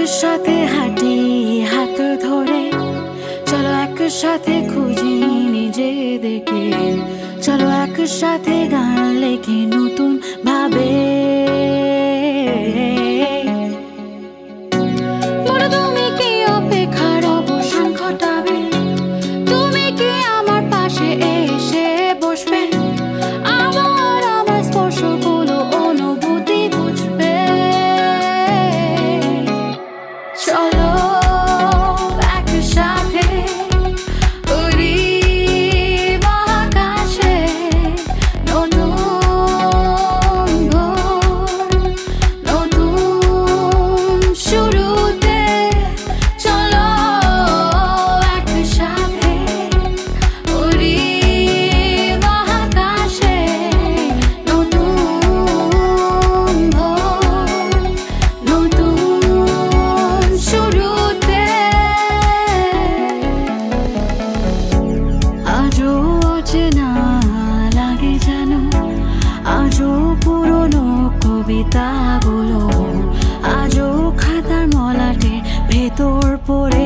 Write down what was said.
একসাথে হাঁটি হাত ধরে, চলো একসাথে খুঁজি নিজেদেরকে, চলো একসাথে গান লেখি নতুন ভাবে। তুমি কি অপেক্ষার অবসান ঘটাবে? তুমি কি আমার পাশে এসে বসবে? আমার স্পর্শগুলো অনুভূতি বুঝবে। চলো একসাথে উড়ি মহাকাশে, নতুন ভোর, নতুন শুরুতে। চলো একসাথে উড়ি মহাকাশে, নতুন ভোর, নতুন শুরুতে। আজও অচেনা লাগে যেন, আজও পুরনো কবিতাগুলো, আজও খাতার মলাটে ভেতর পড়ে